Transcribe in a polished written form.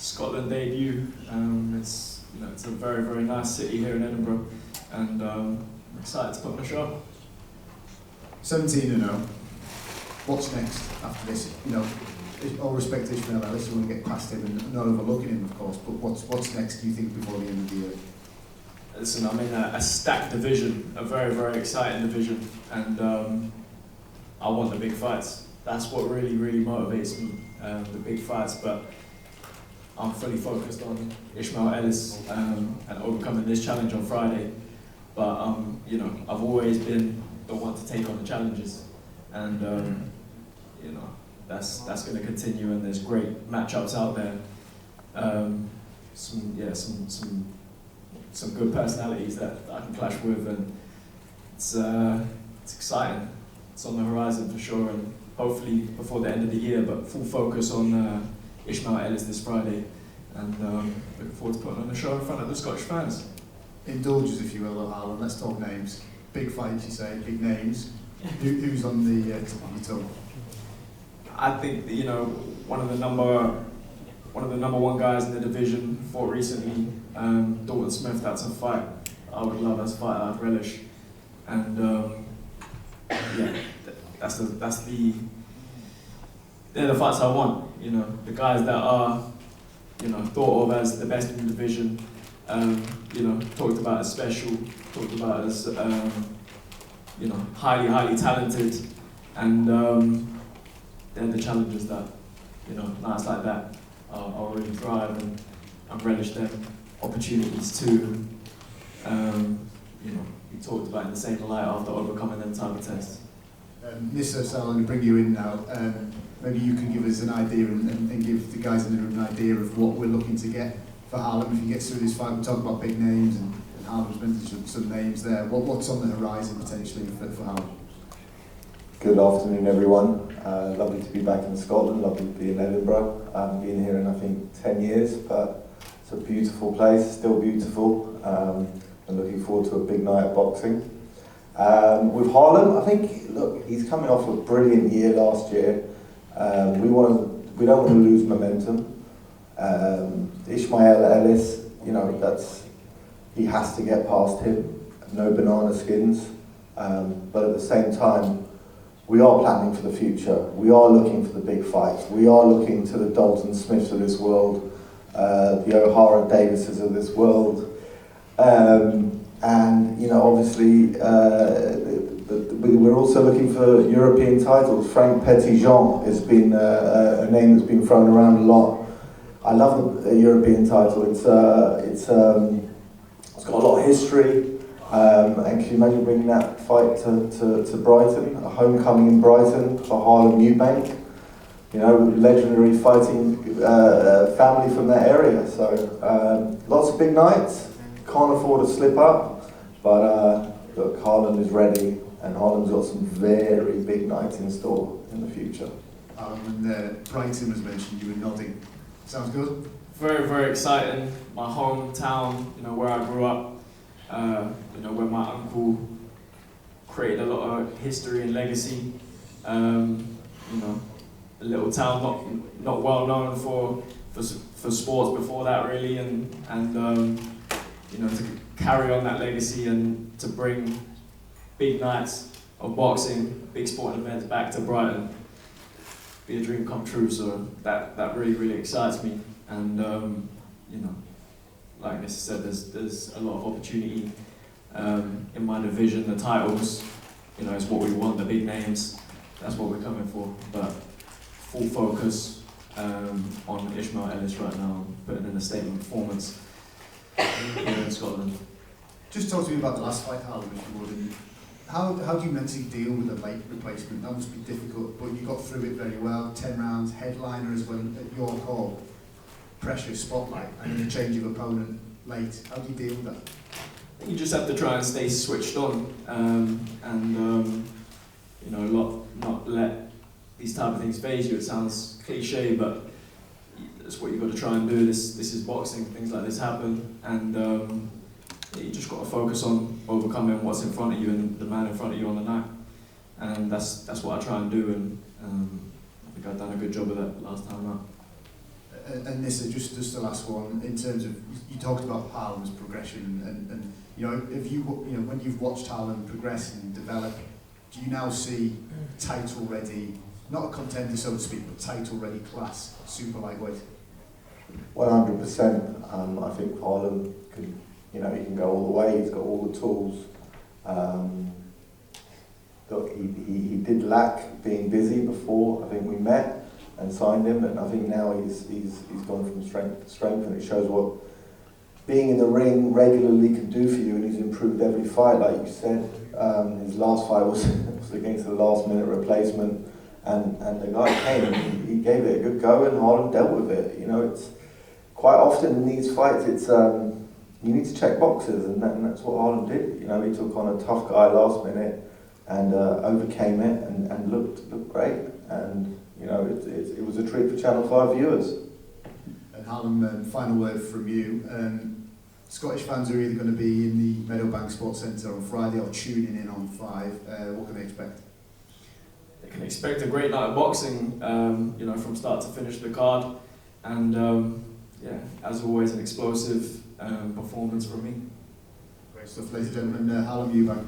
Scotland debut. It's a very, very nice city here in Edinburgh, and I'm excited to put on a show. 17-0. What's next after this? All respect to Ishmael Ellis, you want to get past him and not overlooking him, of course. But what's next? Do you think before the end of the year? Listen, I'm in a stacked division, a very, very exciting division, and I want the big fights. That's what really, really motivates me, the big fights. But I'm fully focused on Ishmael Ellis and overcoming this challenge on Friday. But I've always been the one to take on the challenges, and that's going to continue. And there's great matchups out there. Some good personalities that I can clash with, and it's exciting. It's on the horizon for sure, and hopefully before the end of the year. But full focus on Ishmael Ellis this Friday, and looking forward to putting on a show in front of the Scottish fans. Indulge us, if you will, Harlem. Let's talk names. Big fights, you say, big names. Who's on the tip of your tongue? I think that, one of the number one guys in the division fought recently, Dalton Smith. That's a fight I would love. That's a fight I'd relish, and they're the fights I want. The guys that are thought of as the best in the division. Talked about as special, talked about as highly, highly talented, and they're the challenges that nights like that I'll really thrive and relish them opportunities to be talked about in the same light after overcoming them type of tests. Nissa, so I'm going to bring you in now. Maybe you can give us an idea and give the guys in the room an idea of what we're looking to get for Harlem. If he gets through this fight, we'll talk about big names, and Harlem's mentioned some names there. What's on the horizon potentially for Harlem? Good afternoon, everyone. Lovely to be back in Scotland, lovely to be in Edinburgh. I haven't been here in, I think, 10 years, but it's a beautiful place, still beautiful. I'm looking forward to a big night of boxing. With Harlem, I think, look, he's coming off a brilliant year last year. We don't want to lose momentum. Ishmael Ellis, he has to get past him. No banana skins. But at the same time, we are planning for the future. We are looking for the big fights. We are looking to the Dalton Smiths of this world, the O'Hara Davises of this world. Obviously, we're also looking for European titles. Frank Petitjean has been a name that's been thrown around a lot. I love the European title. It's got a lot of history. And can you imagine bringing that fight to Brighton, a homecoming in Brighton for Harlem Eubank? Legendary fighting family from that area. So lots of big nights. Can't afford to slip up, but look, Harlem is ready, and Harlem's got some very big nights in store in the future. And Brighton was mentioned. You were nodding. Sounds good. Very, very exciting. My hometown, where I grew up, where my uncle created a lot of history and legacy. A little town not well known for sports before that really, and to carry on that legacy and to bring big nights of boxing, big sporting events back to Brighton, be a dream come true. So that really, really excites me, and like Nissa said, there's a lot of opportunity in my division. The titles, is what we want. The big names, that's what we're coming for. But full focus on Ishmael Ellis right now, putting in a statement performance here in Scotland. Just talk to me about the last fight, Harlem, if you would. And how do you mentally deal with a late replacement? That must be difficult, but you got through it very well. 10 rounds, headliner as well at York Hall. Pressure, spotlight, and then a change of opponent late. How do you deal with that? You just have to try and stay switched on, not let these type of things phase you. It sounds cliche, but that's what you've got to try and do. This is boxing. Things like this happen, and you just got to focus on overcoming what's in front of you and the man in front of you on the night. And that's what I try and do, and I think I've done a good job of that last time out. And this is just the last one, in terms of, you talked about Harlem's progression, and you know, when you've watched Harlem progress and develop, do you now see title ready, not a contender so to speak, but title ready class super lightweight? 100%. I think Harlem can, you know, he can go all the way. He's got all the tools. Look, he did lack being busy before I think we met and signed him, and I think now he's gone from strength to strength, and it shows what being in the ring regularly can do for you, and he's improved every fight, like you said. His last fight was against the last minute replacement, and the guy came and he gave it a good go, and Harlem dealt with it. You know, it's quite often in these fights, it's you need to check boxes, and that's what Harlem did. You know, he took on a tough guy last minute and overcame it and looked great. And you know, it was a treat for Channel 5 viewers. And Harlem, final word from you. Scottish fans are either going to be in the Meadowbank Sports Centre on Friday or tuning in on 5. What can they expect? They can expect a great night of boxing, you know, from start to finish the card, and yeah, as always, an explosive performance from me. Great stuff, ladies and gentlemen. Harlem Eubank.